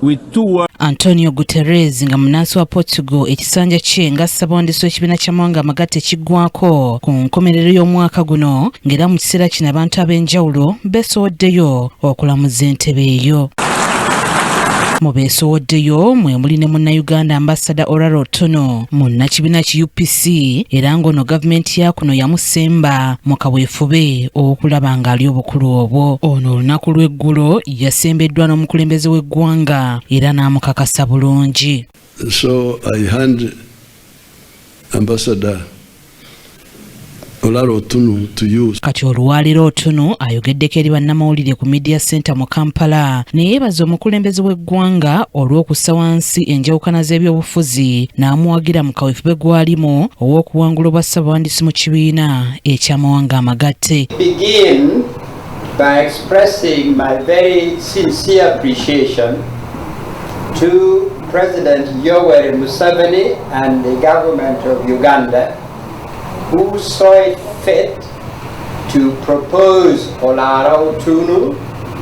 with two words. Antonio Guterres nga munansi wa Portugal ekisanja kye nga ssabwandiisi w'ekibiina ky'amawanga amagatte kiggwako ku nkomerero y'omwaka guno ng'era mu kiseera kino abantu ab'enjawulo beesowoddeyo okulamuza entebe eyo. Mu beesowoddeyo mwe muli ne Munnayuganda Ambassador Olaro Otuno munnakibiina ki UPC era ng'ono gavumenti ya kuno yamusemba mu kaweefube okulaba ng'ali obukulu obwo. Ono olunaku lw'eggulo yasembeddwa n'omukulembeze w'eggwanga era n'amukakasa bulungi. So I hand Ambassador Olaro Otuno to you. Kati olwaliro Otuno ayogeddeko eri bannamawulire ku Media Center mu Kampala ne yeebaza omukulembeze w'eggwanga olw'okussa wansi enjawukana z'ebyobufuzi n'amuwagira mu kaweefube gwalimu ow'okuwangula obwa ssabwandiisi mu kibiina eky'amawanga amagatte. Begin by expressing my very sincere appreciation to President Yoweri Museveni and the government of Uganda, who saw it fit to propose Olaro Otuno,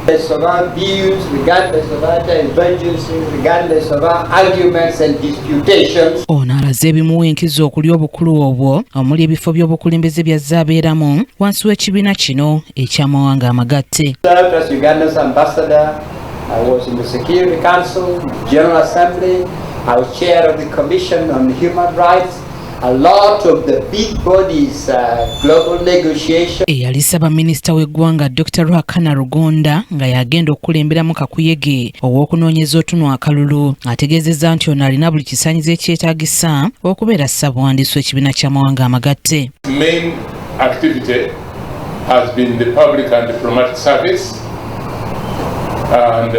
regardless of our views, regardless of our divergences, regardless of our arguments and disputations. Ono alaze ebimuwenkiza okuli obukulu obwo omuli ebifo by'obukulembeze byazze abeeramu wansi w'ekibiina kino eky'amawanga amagatte. Served as Uganda's ambassador. I was in the Security Council, General Assembly. I was chair of the Commission on Human Rights. A lot of the big bodies, global negotiation. Eyali Ssaabaminisita w'eggwanga Dr. Ruhakana Rugunda nga yagenda okukulemberamu kakuyege ow'okunoonyeza Otuno akalulu ategeezezza nti ono alina buli kisaanyizo ekyetaagisa okubeera ssabwandiisi w'ekibiina ky'amawanga amagatte. Main activity has been the public and diplomatic service, and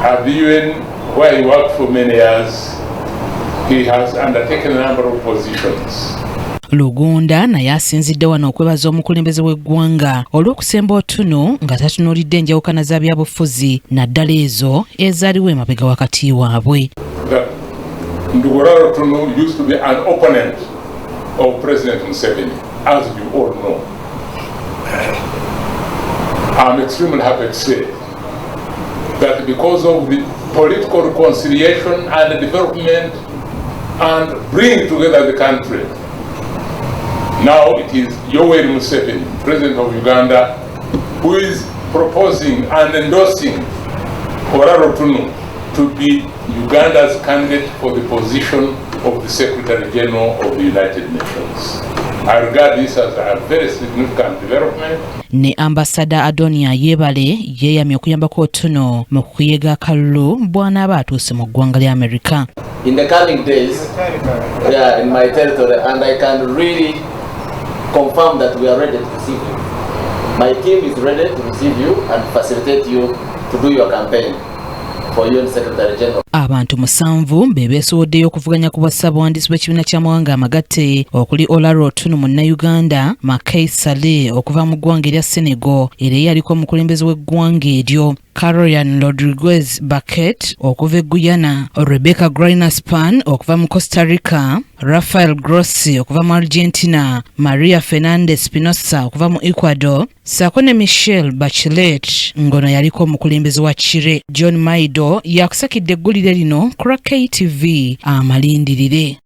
at the UN, where he worked for many years, he has undertaken a number of positions. Lugunda naye asinzidde wano okwebaza omukulembeze w'eggwanga olw'okusemba Otuno nga tatunuulidde enjawukana za byabufuzi naddala ezo ezaaliwo emabega wakati waabwe. Olaro Otuno used to be an opponent of President Museveni, as you all know. I'm extremely happy to say that because of the political reconciliation and the development and bringing together the country, now it is Yoweri Museveni, President of Uganda, who is proposing and endorsing Olaro Otuno to be Uganda's candidate for the position of the Secretary General of the United Nations. I regard this as a very significant development. Ne Ambassador Adonia Yebale yeeyamye okuyambako Otuno mu kuyega akalulu bw'anaaba atuuse mu ggwanga lya Amerika. In the coming days, we are in my territory, and I can really confirm that we are ready to receive you. My team is ready to receive you and facilitate you to do your campaign for UN Secretary General. Abantu 7 be beesowoddeyo okuvuganya ku bwassabwandiisi bw'ekibiina ky'amawanga amagatte okuli Olaro Otuno Munnayuganda, Mackay Sall okuva mu ggwanga erya Senegal era eyaliko omukulembeze w'eggwanga eryo, Caroline Rodriguez Baquet okuva e Guyana, Rebecca Griner-Span okuva mu Costa Rica, Rafael Grossi okuva mu Argentina, Maria Fernandez Spinoza okuva mu Ecuador, ssaako ne Michelle Bachelet ng'ono yaliko omukulembeze wa Chile. John Maido yakusakidde eggulire lino ku KTV amalindirire.